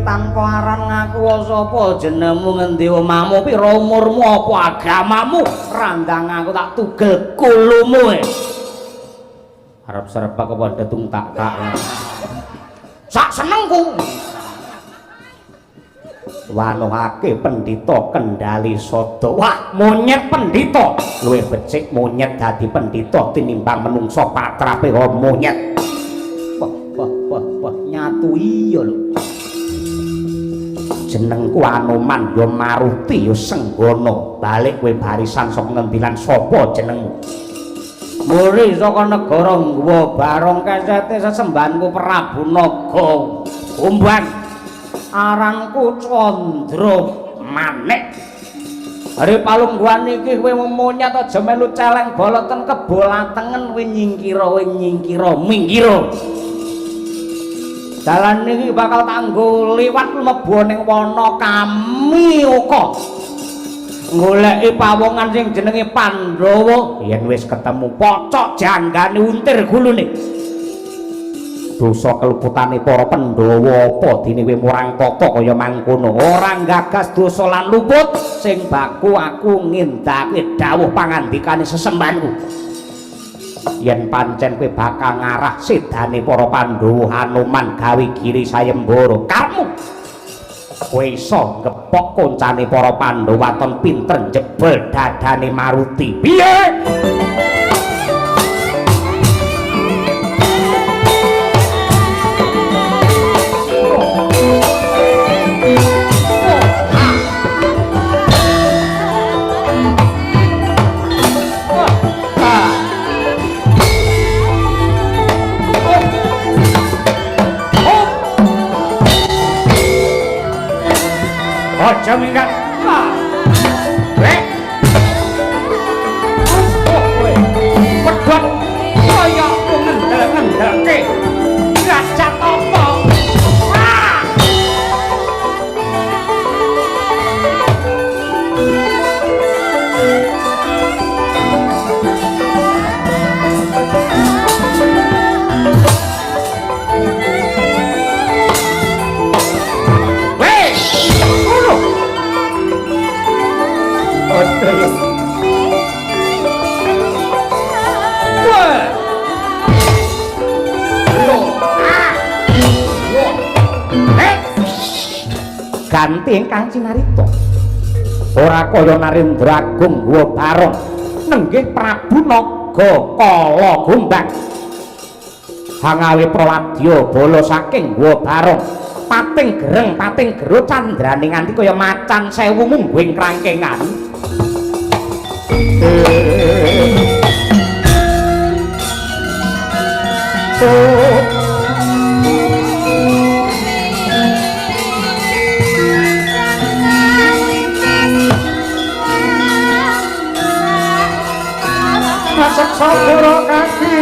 tanpa aran ngaku sapa jenengmu ngendi omahmu pira umurmu apa agamamu randang aku tak tugel kulumu arep serba kepada tung tak sak senengku wanuhake pendhita kendali sada wah monyet pendhita luwih becik monyet dadi pendhita tinimbang menungso patrape monyet wah nyatu iya lho jenengku Anoman ya Maruti ya Senggana balik kowe barisan saka ngendilan sapa jenengmu muri saka negara Nggawa Barong kesete sesembahanku Prabu Naga Umbang aranku Candra Manik hari palungguhan iki kowe monyet aja melu celeng boloten kebolatengen kowe nyingkira minggira dalan niki bakal tanggo liwat mlebu ning wana Kamiyaka goleki pawongan sing jenenge Pandhawa yen wis ketemu pocok janggane untir gulune dosa keluputane para Pandhawa apa dene kowe murang tata kaya mangkono ora gagas dosa lan luput sing baku aku ngindake dawuh pangandikane sesembahanku yen pancen kowe bakal ngarah sedane para Pandhawa Hanuman gawe giri sayembara karmu kowe iso ngepok koncane para Pandhawa ton pinter jebol dadane Maruti piye aja minggat rek pedhot kaya ngendel-ngendelke gajah apa ganti ingkang cinarita ora kaya Narendra Agung Nggawa Barong nenggih Prabu Naga Kala Gombang hangawe prawadya bala saking Nggawa Barong pating gereng pating gero candrane nganti kaya macan sewu mungguing krangkengan Sabura kaki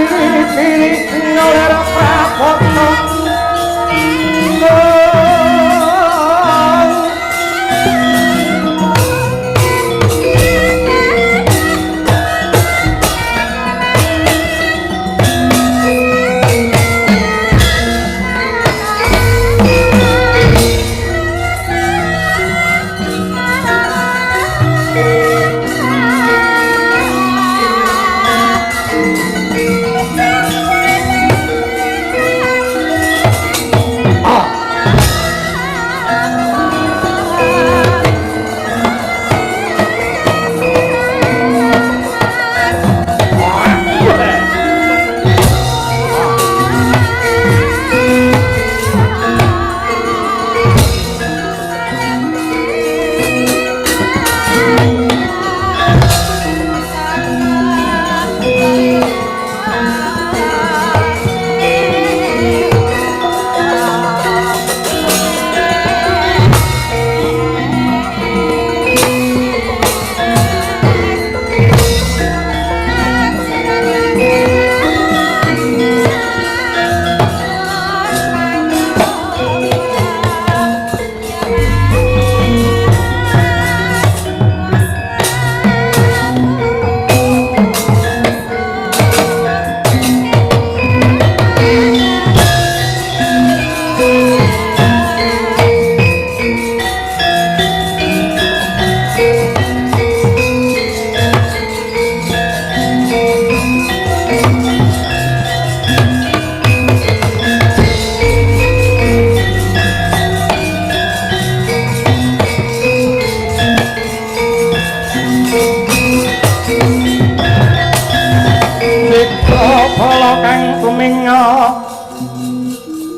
ora prapono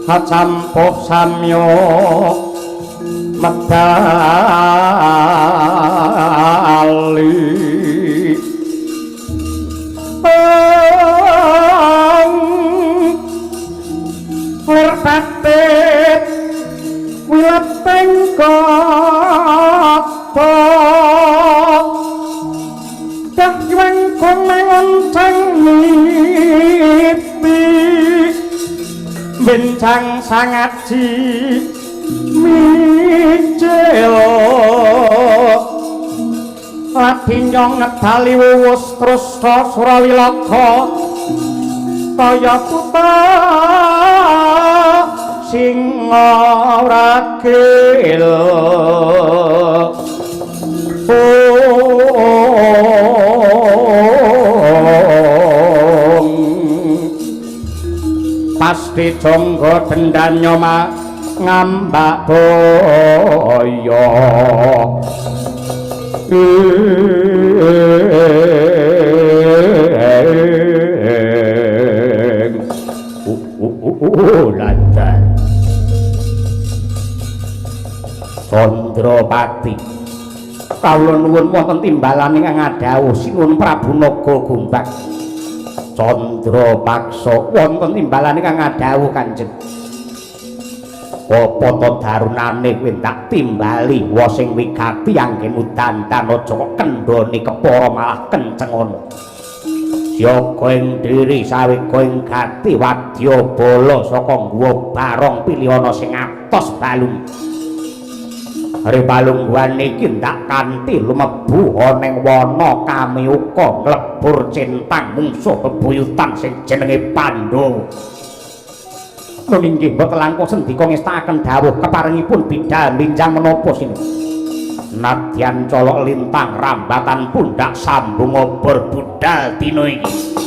acampuh samyo medali lir patit wilepeng kapa dah yuang kumengon tangipi bencang sangat ji mijelo latinyong ngedali wuwus terus Surawiloka kaya puta singa ragil pasti jonggo dendanyo ngambak boyo lantan Condropati kawula nuwun wonten timbalan ingkang ngadhawuh Sinuwun Prabu Naga Gombak Condropaksa wonten timbalan ingkang ngadhawuh Kanjeng apa to darunane kowe tak timbali wa sing wigati anggen udandan aja kok kendhone kepara malah kenceng ngono Yoga ing diri sawega ing gati wadya bala saka ngguwa barong pilihana sing atos balung Hari balung wane iki ndak kanthi lumebu ana ing wana kamiyuka nglebur centang mungsuh bebuyutan sing jenenge Pandhawa Nun inggih mboten langkung sendika ngestakaken dawuh keparengipun bidhal minjang menapa sini nadyan colok lintang rambatan pundak sambung obor budal dina iki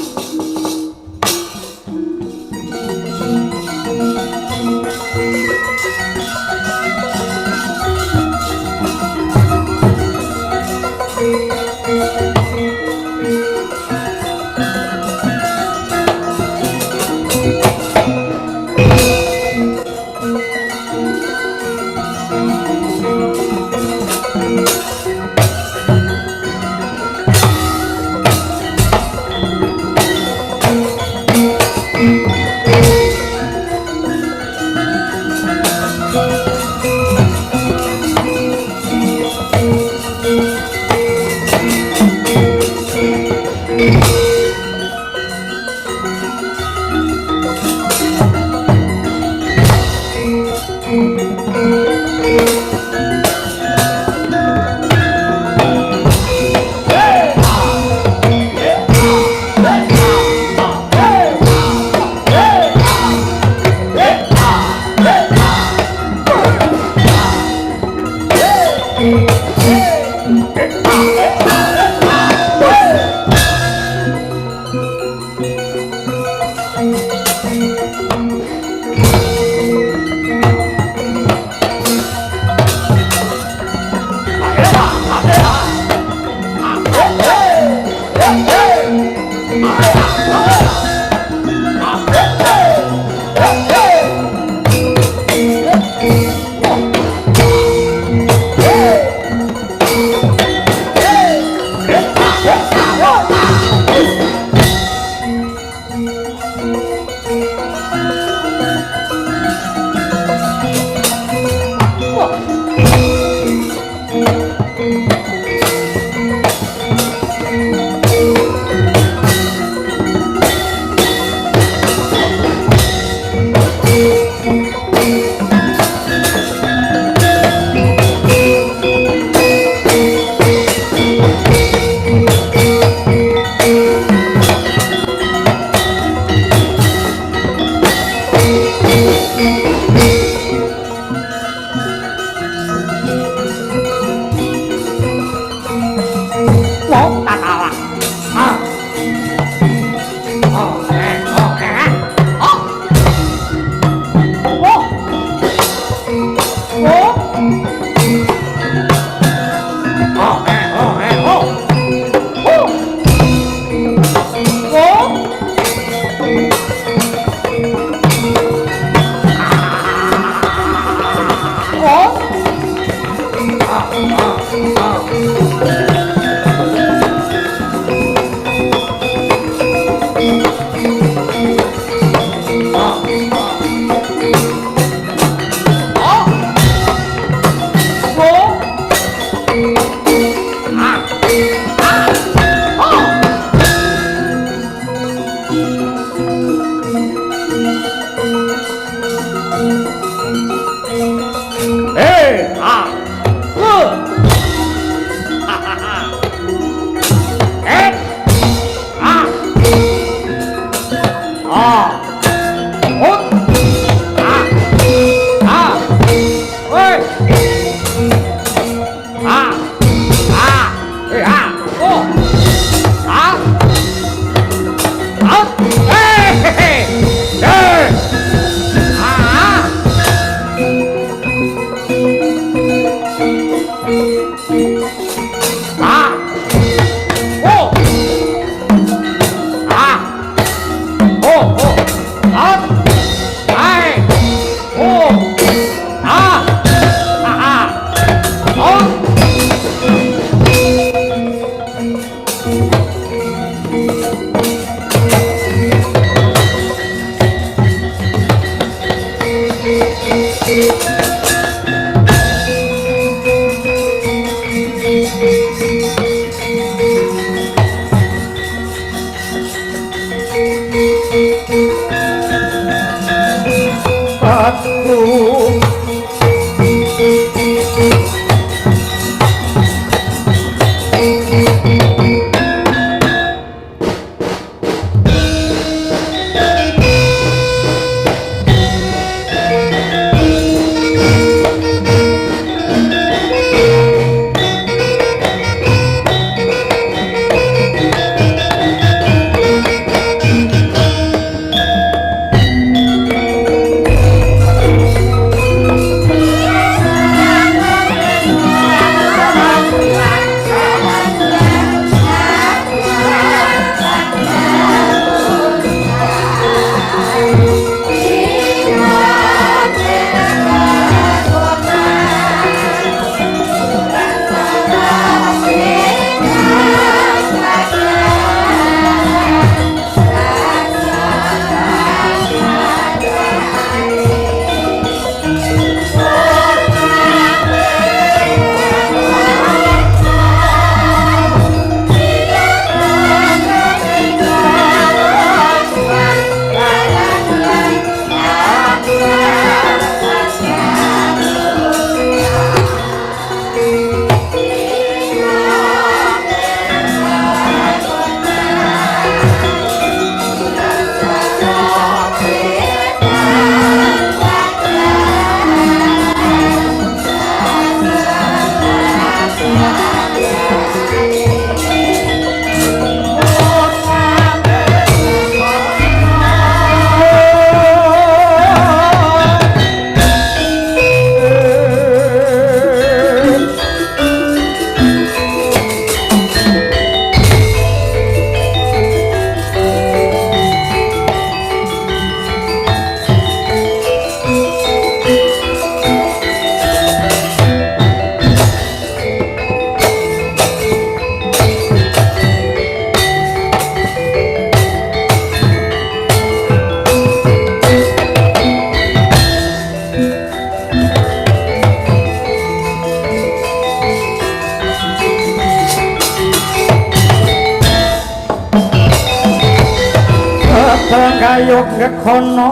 kayuk ngekono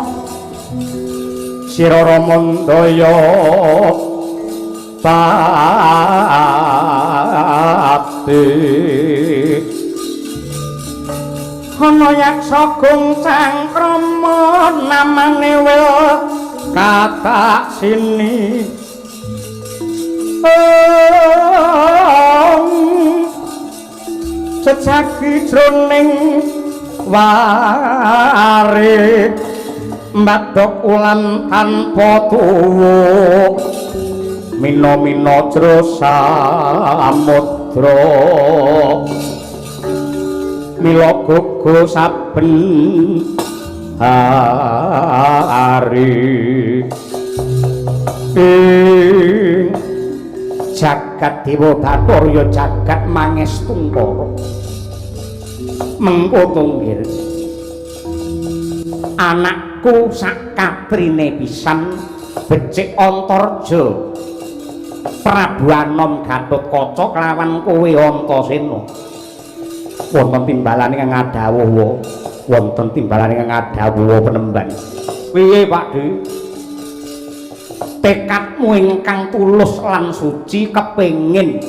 sira ramandaya pati ana yaksa guncang krama namane wil katak sini cecaki jroning wari mbadok ulan tanpa tuwuk mina-mina jero samudra mila gugu saben hari ing jagat dewa bathara ya jagat mangestungkara mengko tunggil anakku sak katrine pisan becik Antarja Prabu Anom Gatotkaca kelawan kowe Antasena wonten timbalane kang adawuh wonten timbalane kang adawuh penemban piye Pak Dwi tekadmu ingkang tulus lan suci kepengin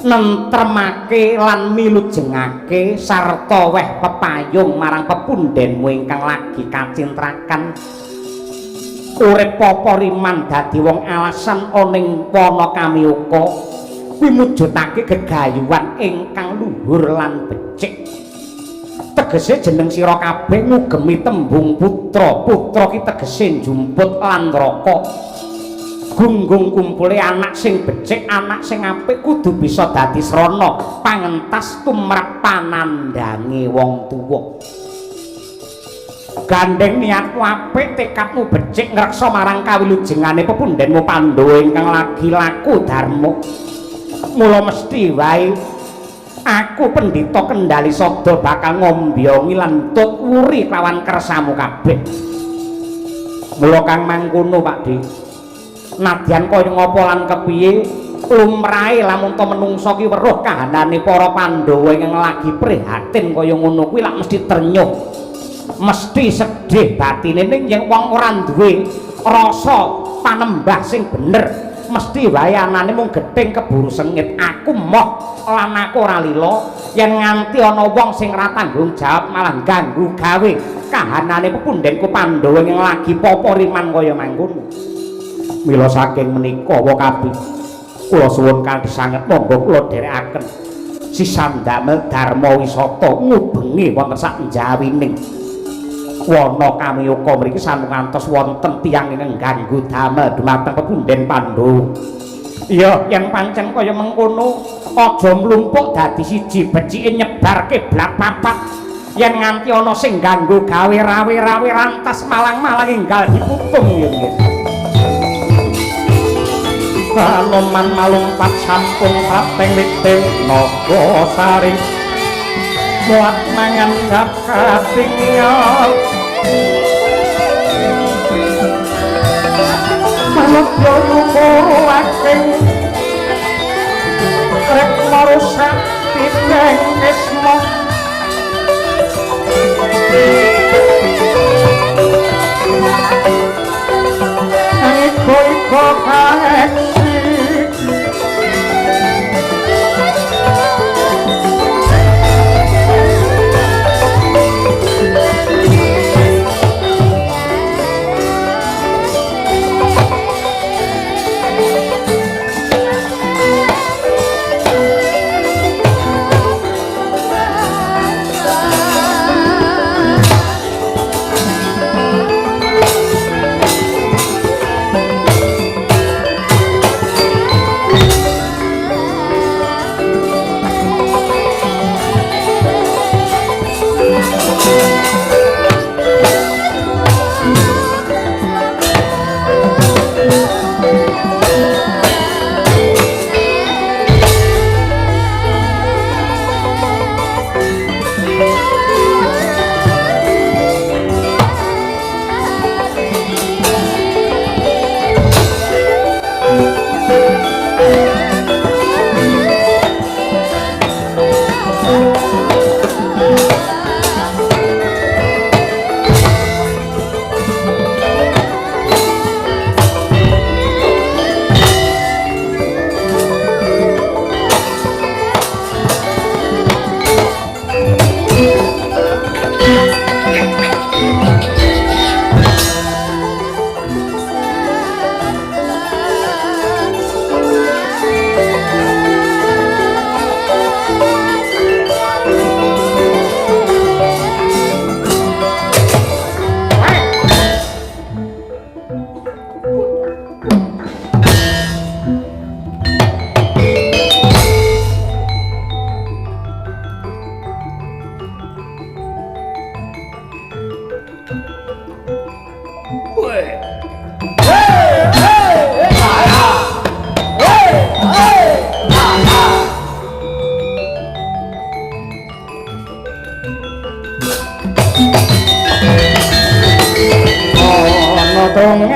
nentremake lan milujengake sarta weh pepayung marang pepundhenmu ingkang lagi kacintrakan urip poporiman dadi wong alasan oning wana kamiyuka mujudake gegayuhan ingkang luhur lan becik tegese jeneng sira kabeh ngugemi tembung putra ki tegese jumput lan raka gunggung kumpule anak sing becik anak sing apik kudu bisa dadi srana pangentas tumrap panandhange wong tuwa gandeng niatmu apik tekadmu becik ngreksa marang kawilujengane pepundhenmu Pandhawa ingkang lagi laku dharma mula mesti wae aku pendhita Kendali Sada bakal ngombyongi lan tut wuri lawan kersamu kabeh mula kang mangkono Pakde nadyan kaya ngapa lan kepiye lumrahe lamun to menungsa ki weruh kahanane para Pandhawa ingkang lagi prihatin kaya ngono kuwi lak mesti ternyuh mesti sedih batine ning yen wong ora duwe rasa panembah sing bener mesti wae anane mung gething keburu sengit aku moh lan aku ora lila yen nganti ana wong sing ora tanggung jawab malah ganggu gawe kahanane pepundhenku Pandhawa yang lagi poporiman kaya mangkono mila saking menika wa kabeh kula suwun kanthi sanget monggo kula dherekaken sisandamel dharma wisata ngubengi wonten sak njawining wana kamiyuka mriki sampun ngantos wonten tiyang ingkang ganggu damel dumateng pepundhen Pandhawa. Iya, yen pancen kaya mengkono, aja mlumpuk dadi siji becike nyebarke blak papat. Yen nganti ana sing ganggu gawe rawe-rawe rantas malang-malang enggal diputung yen nggih. Kanoman malumpat sampun pateng witing Nagasari. Muat mangan katinggal manut yukuru aking rek marusak piteng ismo iko kaeksi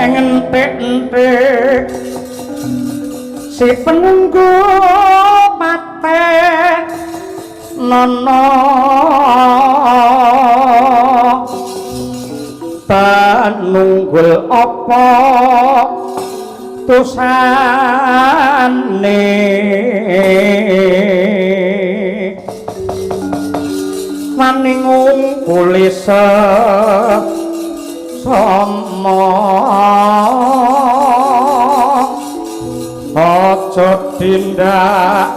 entek-entek si penunggu mate nono panunggul apa tusane maning kulisa sama aja tindak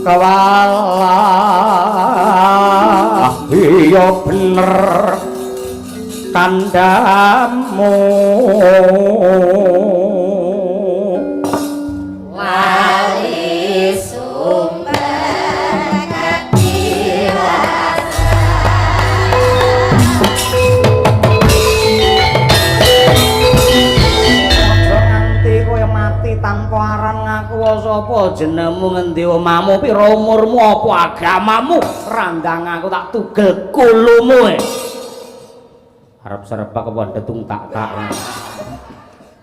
kawalah iya bener kandamu lali sumpah katiwasa nganti kowe mati tanpa aran ngaku sapa jenengmu ngendi omahmu pira umurmu apa agamamu randang aku tak tugel kulumu arep serebak apa ndetung tak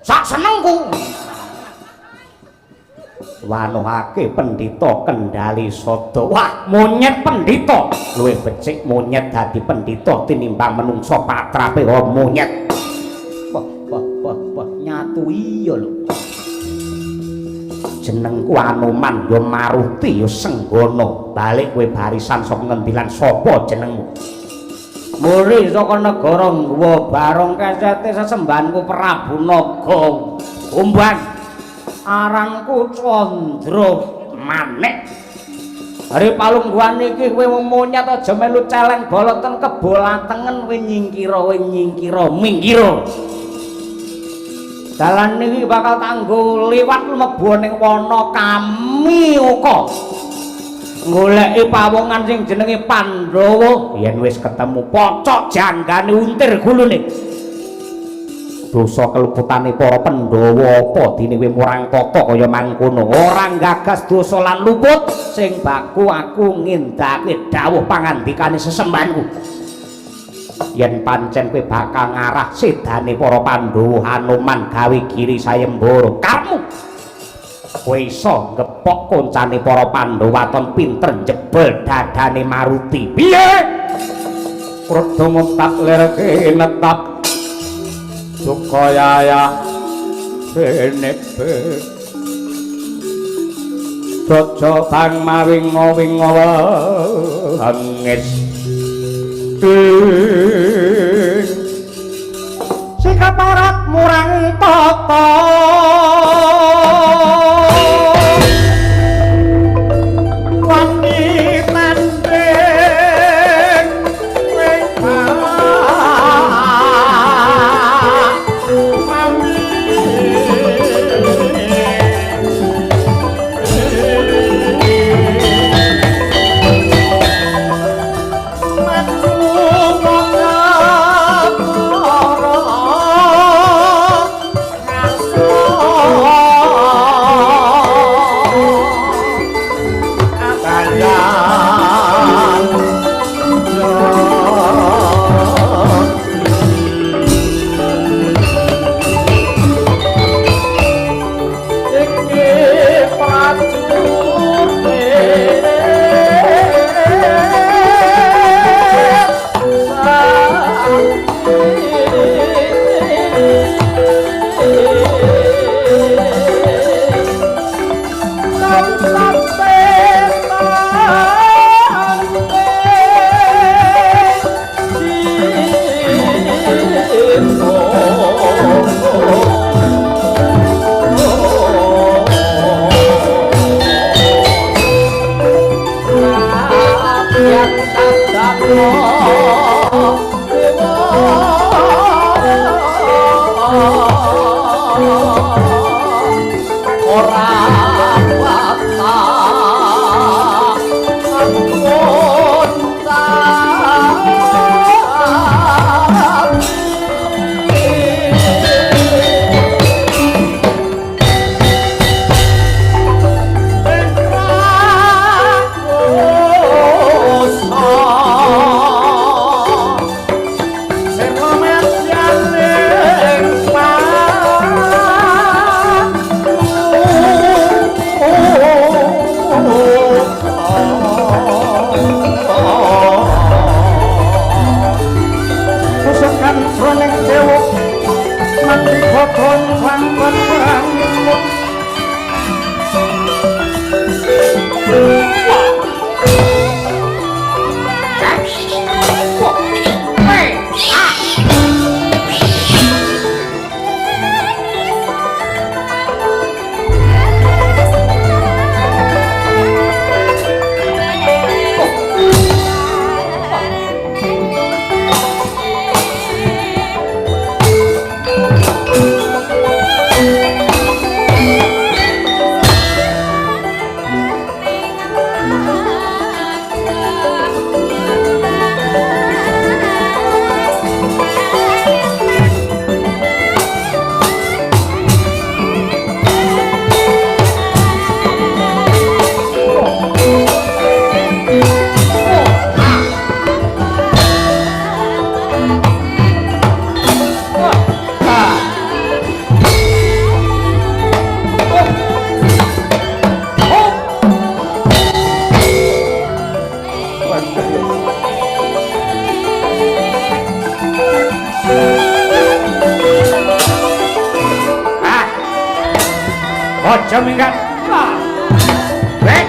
sak senengku wanuhake pendhita kendali sada wah monyet pendhita luwih becik monyet dadi pendhita tinimbang menungso patrape monyet wah nyatu iya lho jenengku Anoman ya Maruti ya Senggono balik kowe barisan saka ngendilan sapa jenengmu muri saka negara Nggawa Barong kesete sesembahanku Prabu Naga Umbang aranku Candra Manik hari palungguhan iki kowe monyet aja melu celeng boloten kebolatengen kowe nyingkira minggira dalan niki bakal tanggo liwat mlebu ning wana Kamiyaka goleki pawongan sing jenenge Pandhawa yen wis ketemu pocok janggane untir gulune dosa keluputane para Pandhawa apa dene kowe murang tata kaya mangkono ora gagas dosa lan luput sing baku aku ngindake dawuh pangandikane sesembahanku yen pancen kowe bakal ngarah sedane para Pandhawa Hanuman gawe giri sayembara kamu kowe iso ngepok koncane para Pandhawa ton pinter jebol dadane Maruti piye Pradama tak lerke netap Sukayaya senepe Dojo bang mawingo-wingo hangis sikap parat murang tata wangi tanding Aja minggat. Rek.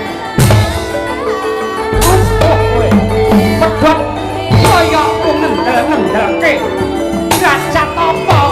Pedhot kaya ngendel-ngendelke. Gajah apa?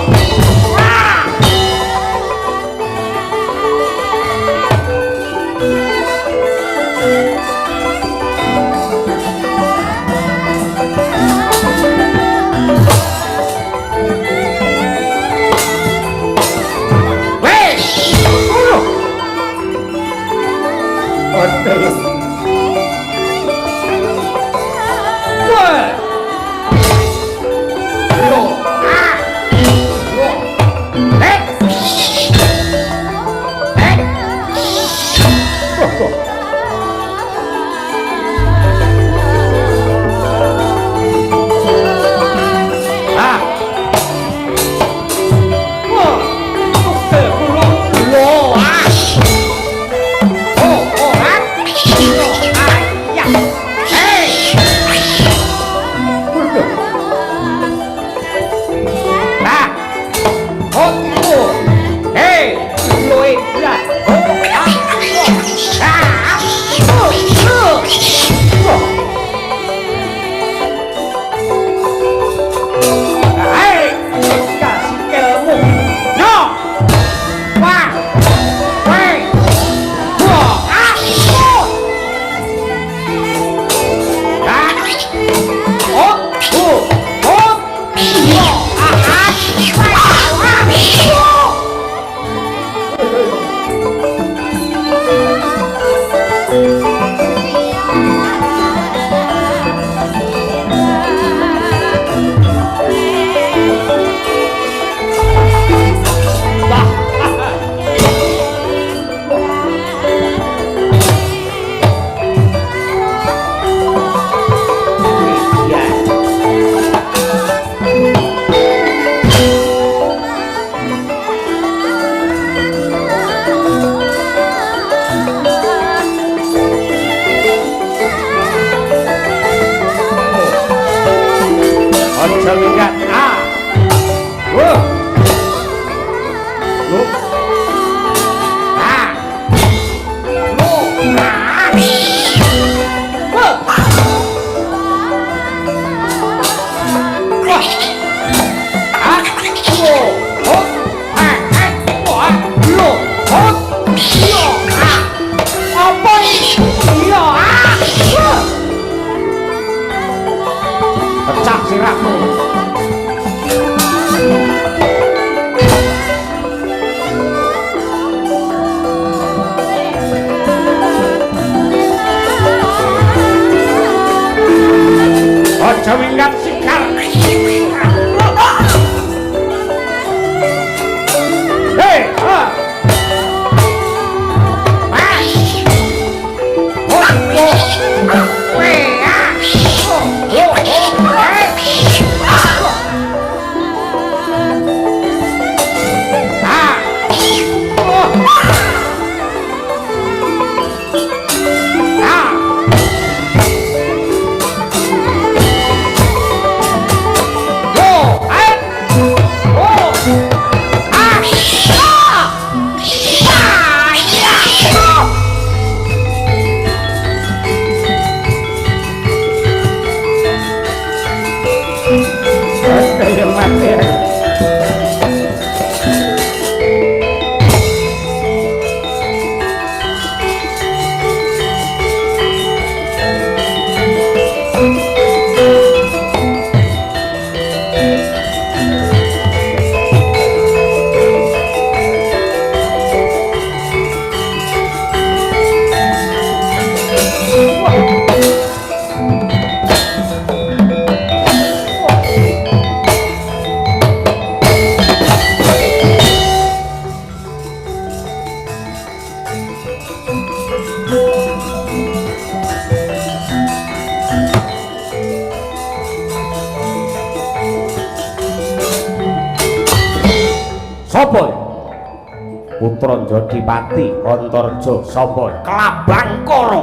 putra Jodipati Antarja sapa Klabangkara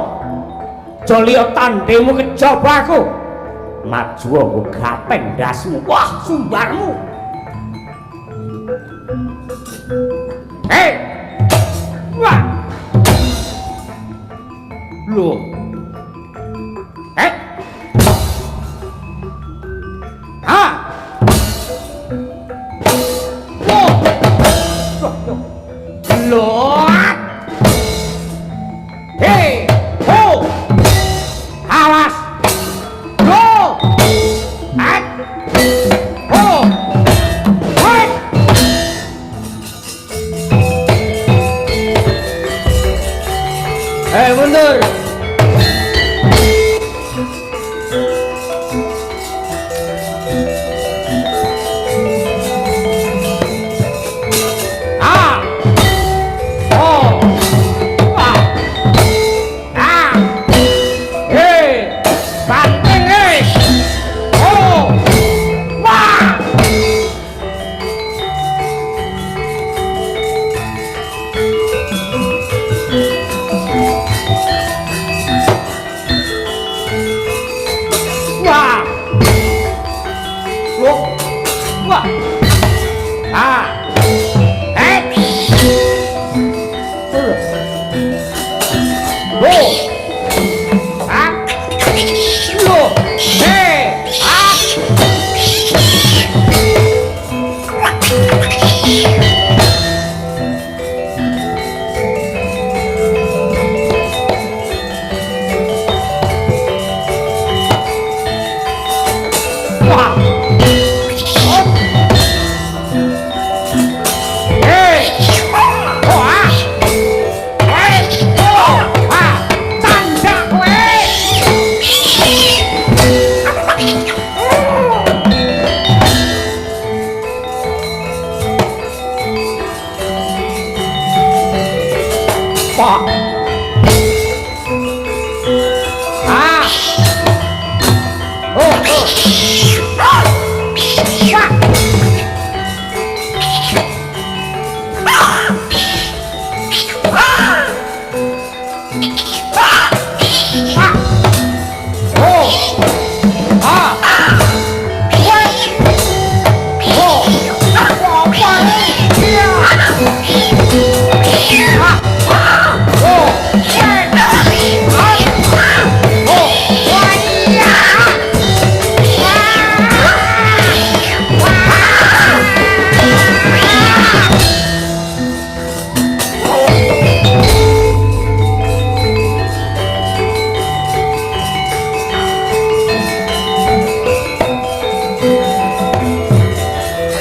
Jolya tandhemu kejabaku maju nggo gateng ndasmu wah sumbarmu wah lho mundur.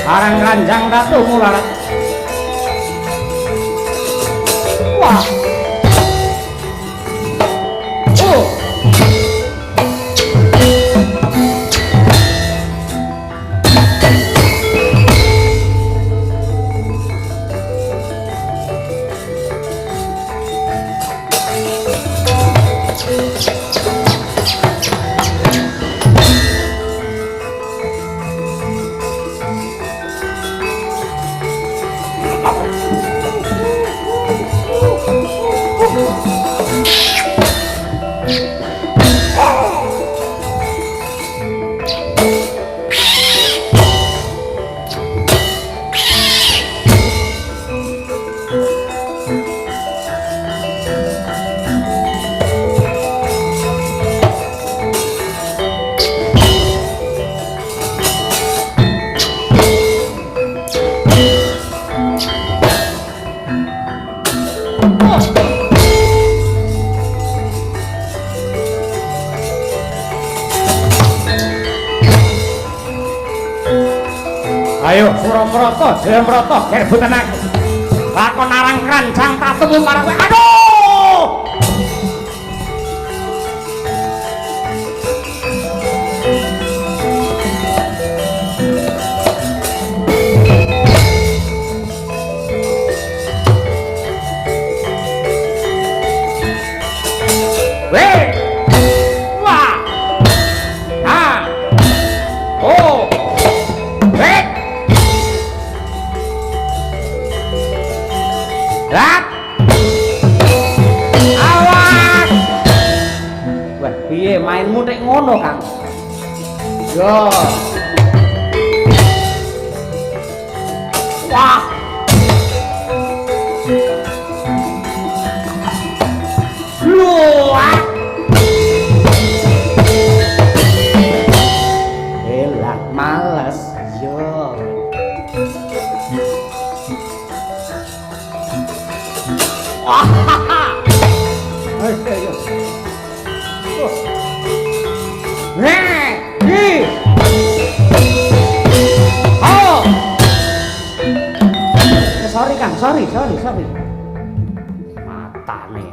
Arang Kanjang Ratu Mularat. Wah. Ayo Suramrata, Jayamrata, gerbutan aku. Lakon Arang Kanjang tak temu marang kowe. Aduh! Weh! Wah! Ah! Oh! Weh! Lah. Awas. Wah, piye mainmu nek ngono, Kang? Yo. Wah. Luah. Elah males. Yo. Wah. Ayo. Nih, nih. Oh. Sorry Kang, sorry. Mata nih.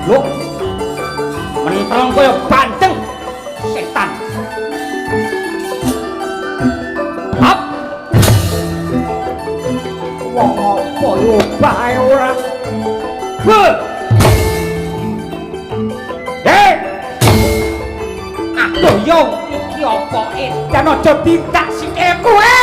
Loh, menterong koyo bandeng setan. Hap. Wong apa yo bae ora. Heh. Aduh yo, iki apa edan aja ditak sike kowe.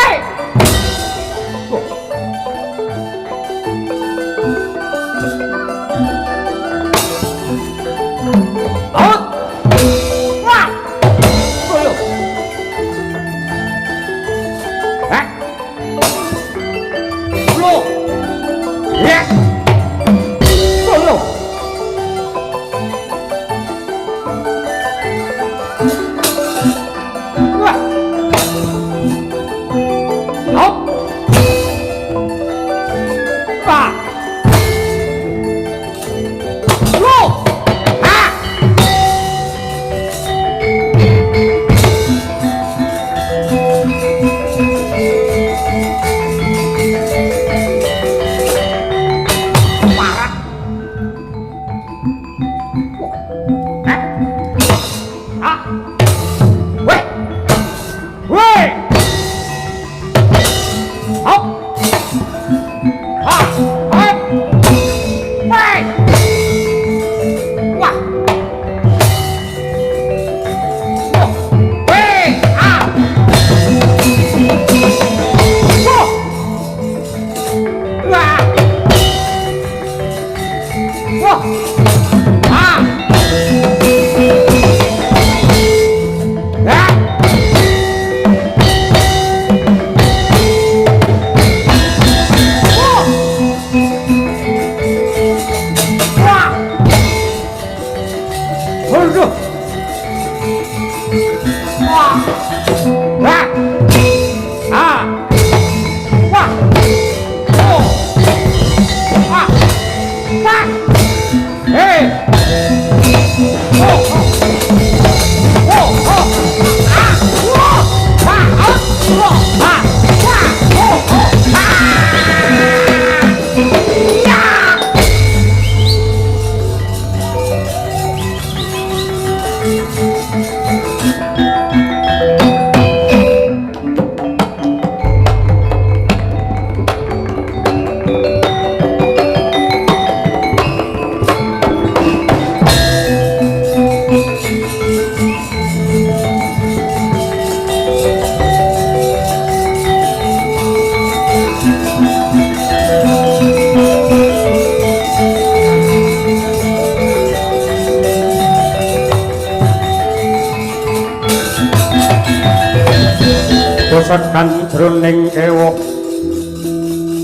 Sekan jroning ewok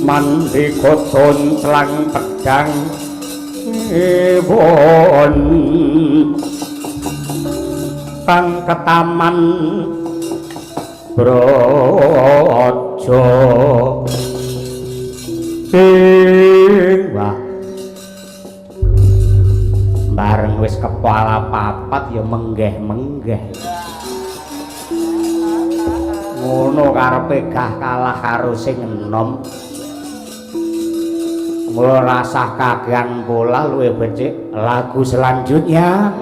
mandi koton selang pedang ewon kang ketaman brojo wah bareng wis kepala papat ya menggeh-menggeh ngono karepe gah kalah karo sing enom mula rasah kagehan pola luwih becik lagu selanjutnya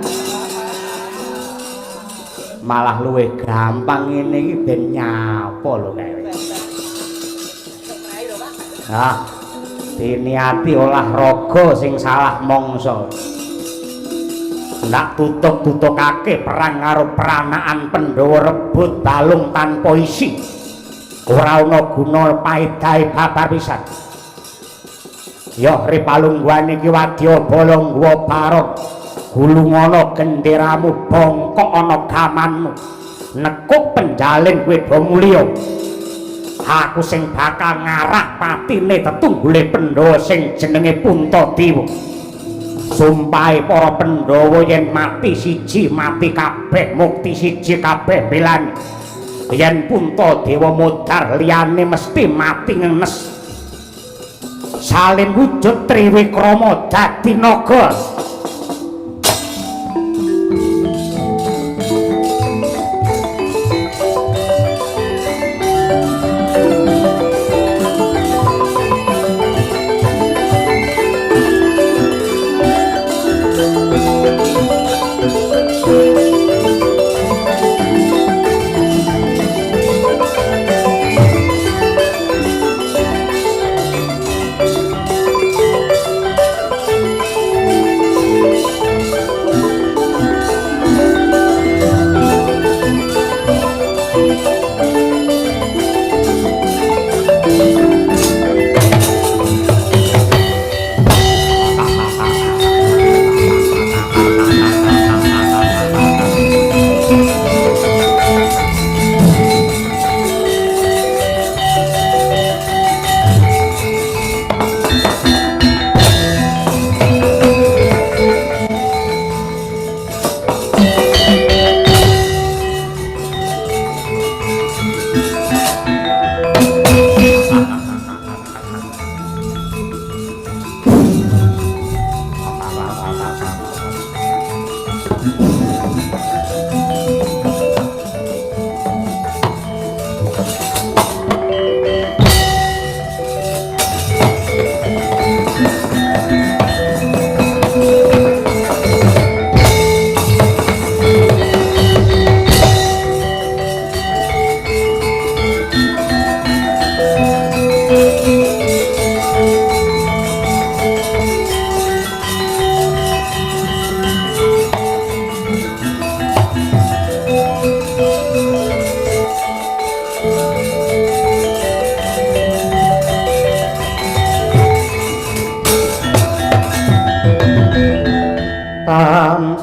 malah luwih gampang ngene iki ben nyapa lho kae ah diniati olahraga sing salah mangsa ndak tutuk-tutukake perang karo peranaan Pandhawa rebut balung tanpa isi ora ana guna paedahe babar pisan ya ripalungguane iki wadya bolongwa barok gulungana genderamu bongkok ana gamanmu nekuk penjalin kowe do mulya aku sing bakal ngarah patine tetunggule Pandhawa sing jenenge Puntadewa sumpahe para Pandhawa yen mati siji mati kabeh mukti siji kabeh belani yen Puntadewa modar liyane mesti mati ngenes salin wujud Triwikrama dadi naga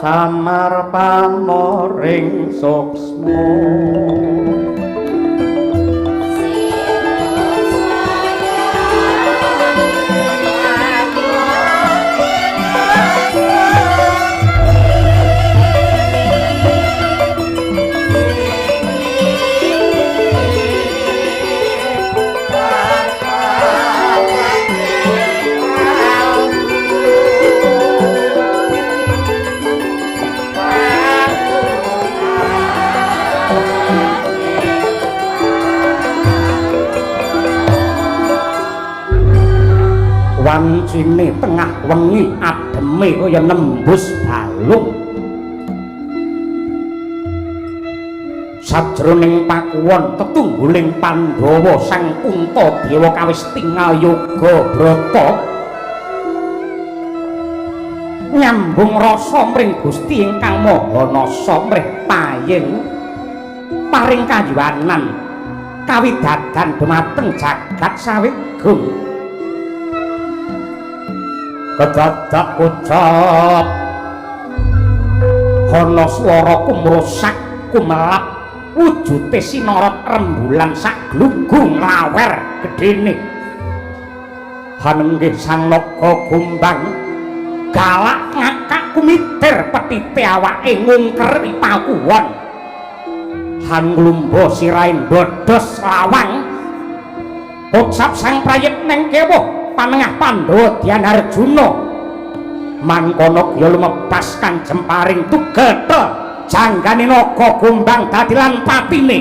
samar pamoring suksma wancine tengah wengi ademe kaya nembus balung sajroning pakuwon tetungguling Pandhawa sang Puntadewa kawis tingal yoga brata nyambung rasa mring Gusti ingkang Maha Nasa mrih payeng paring kayuwanan kawidadan dumateng jagat sawigung kedadak ucap ana swara kumrusak kumelap wujute sinorot rembulan sak glunggung lawer gedene hanenggih sang naga gumbang galak ngakak kumitir petite awake ngungker pakuwon hanglumba sirain bodos lawang ucap sang prayit neng kewo panengah Pandhawa Dyan Arjuna mangkono ya lumepas kang jemparing tugetha janggane naga gombang dadi lan patine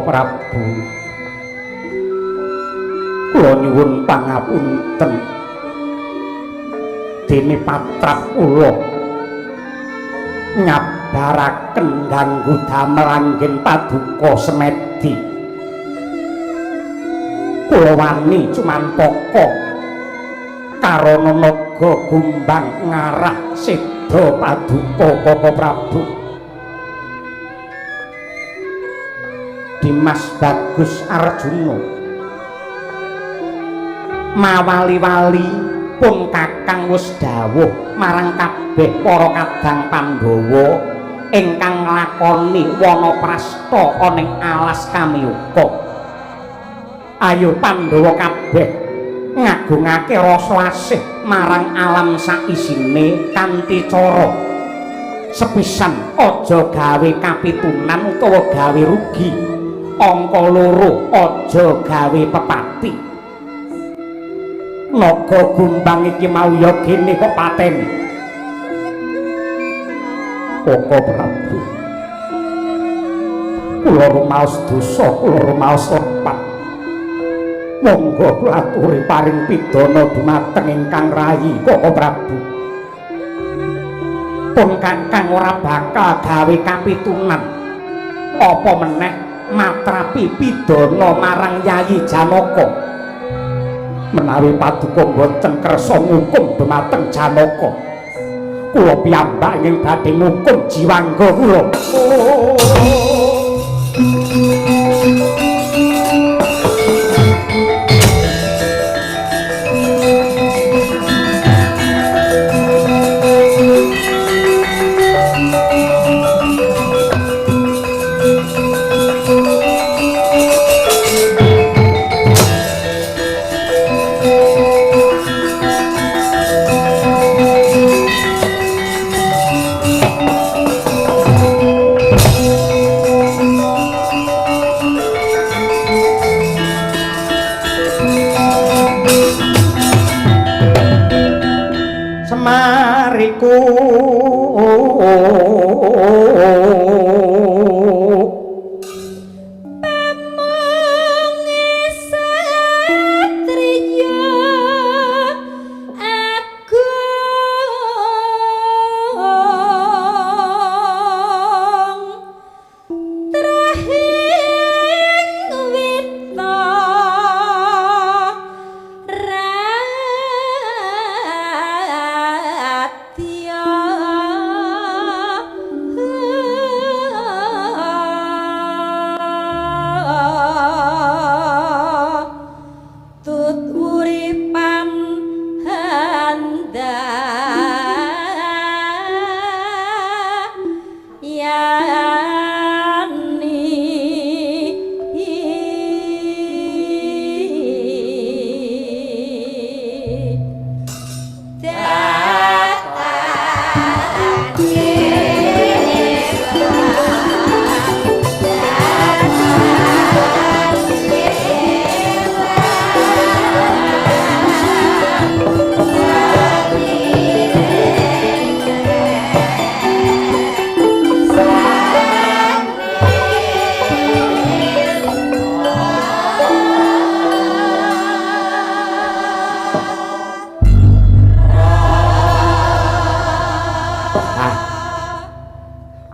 Prabu kula nyuwun pangapunten dene patrap kula nyabaraken ganggu damel anggen paduka semedi kula wani cumampaka karana naga gombang ngarah seda paduka Koko Prabu Dimas Bagus Arjuna mawali-wali pun kakang wis dawuh marang kabeh para kadang Pandhawa ingkang nglakoni wanaprasta ana ing alas Kamiyuka ayo Pandhawa kabeh ngagungake rasa asih marang alam saisine kanthi cara sepisan aja gawe kapitunan utawa gawe rugi angka loro aja gawe pepati naga gombang iki mau ya kene kok pateni Koko Prabu kula rumaos dosa kula rumaos lepat monggo kula aturi paring pidana dumateng ingkang rayi Koko Prabu pun kakang ora bakal gawe kapitunan apa meneh matrapi pidana marang Yayi Janaka menawi paduka boten kersa ngukum dumateng Janaka kula piyambak ing badhe ngukum jiwangga kula semariku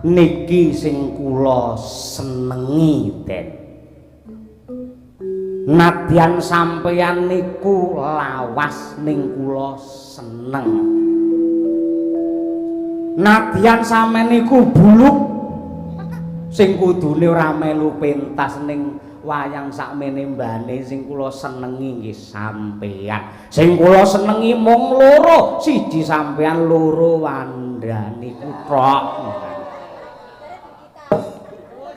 Niki sing kula senengi Den. Nadyan sampeyan niku lawas ning kula seneng. Nadyan sampeyan niku buluk sing kudune ora melu pentas ning wayang sakmene mbane sing kula senengi nggih sampeyan. Sing kula senengi mung loro, siji sampeyan loro wandani tok.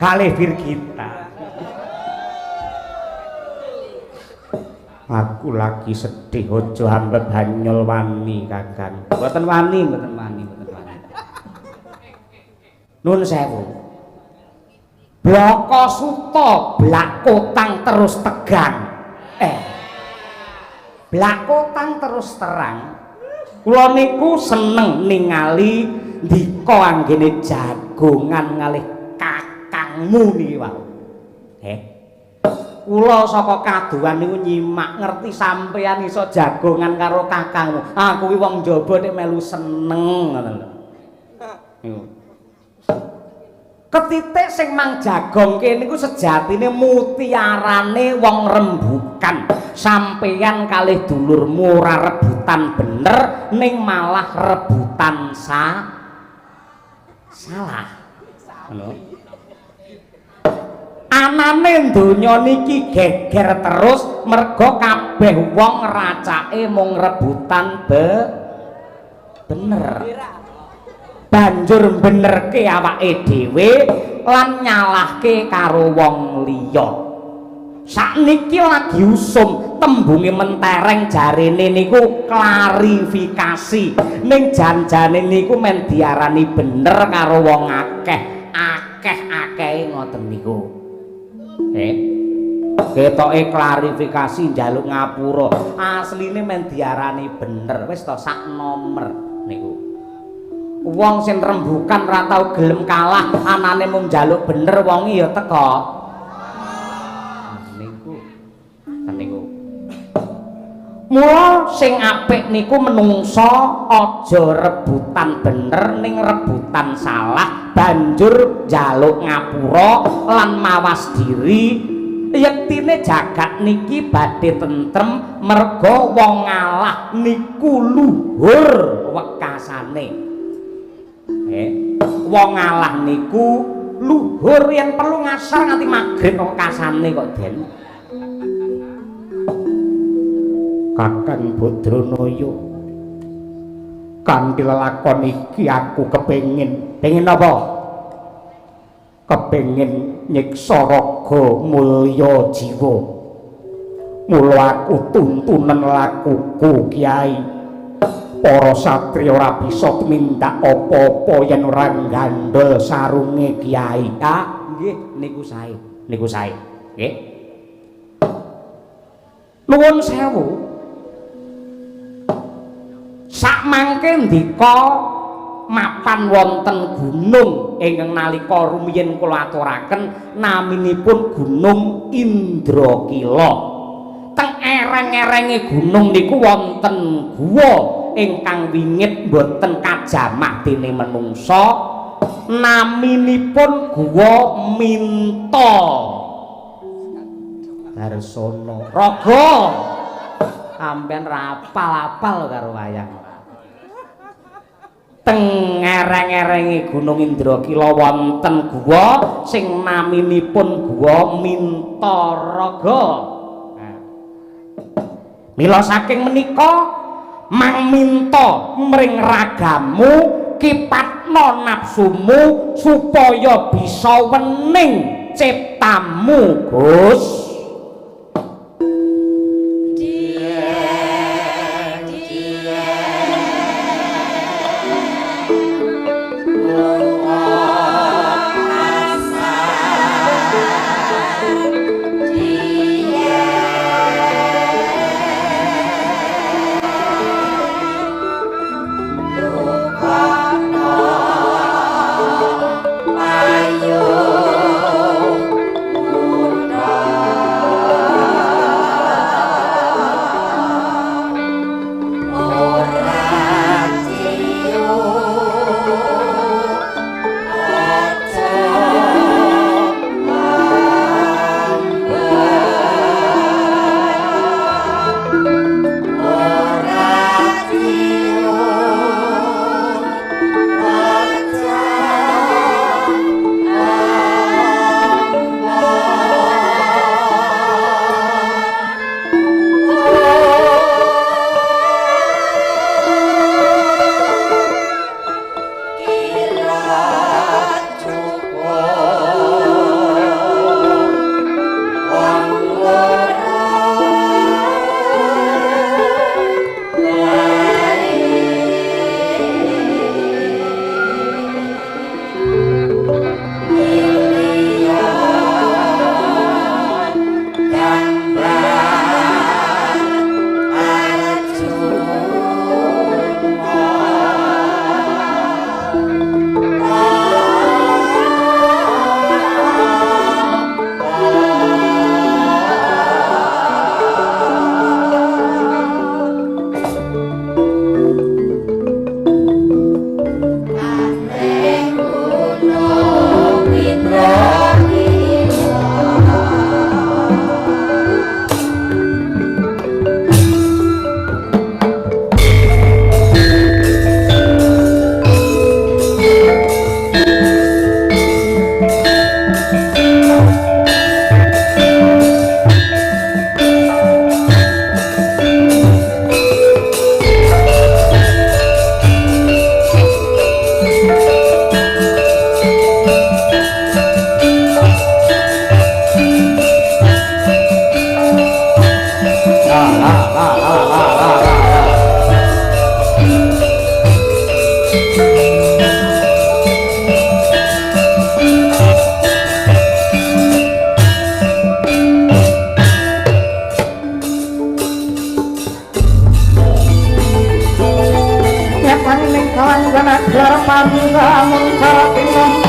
Kalih Virgita. Aku lagi sedih aja ambek banyol wani Kakang. Mboten wani. Nun sewu. Bloko suta, blak kotang terus tegang. Blak kotang terus terang. Kula niku seneng ningali ndika anggene jagongan ngalih kakangmu niki wae. Kula saka kaduan niku nyimak ngerti sampeyan iso jagongan karo kakangmu. Aku ki wong njaba nek melu seneng ngoten lho. Niku. Ketitik sing mang jagongke niku sejatine mutiarane wong rembukan. Sampeyan kalih dulurmu ora rebutan bener ning malah rebutan salah. Lho. Anane donya niki geger terus merga kabeh wong racake mung rebutan bener. Banjur benerke awake dhewe lan nyalahke karo wong liya. Sakniki lagi usum tembunge mentereng jarene niku klarifikasi. Ning janjane niku men diarani bener karo wong akeh ngoten niku. Ketoke klarifikasi njaluk ngapura. Asline men diarani bener wis to sak nomer niku. Wong sing rembukan ora tau gelem kalah, anane mung njaluk bener wong ya teka. Niku. Mula sing apik niku menungso aja rebutan bener ning rebutan salah, banjur njaluk ngapura lan mawas diri. Yektine jagat niki badhe tentrem merga wong ngalah niku luhur wekasane. Wong ngalah niku luhur yen perlu ngasar nganti magrib wekasane kok Den. Kakang Badranaya, kanthi lelakon iki aku kepengin apa? Kepengin nyiksa raga mulya jiwa. Mula aku tuntunan lakuku Kyai. Para satriya ora bisa tumindak apa-apa yen ora gandol sarunge Kyai. Nggih, niku sae. Nggih. Nuwun sewu. Sakmangke ndika mapan wonten gunung ingkang nalika rumiyin kula aturaken naminipun Gunung Indrakila. Teng ereng-erenge gunung niku wonten guwa ingkang wingit boten kajamak dene menungsa, naminipun guwa Minta Darsana. Raga sampeyan rapal-apal karo wayang. Teng ereng-erenge Gunung Indrakila wonten guwa sing naminipun guwa Mintaraga. Mila saking menika Mang Minta mring ragamu kipatno nafsumu supaya bisa wening ciptamu Gus. Ayo kawan janak garapan kamun saratinam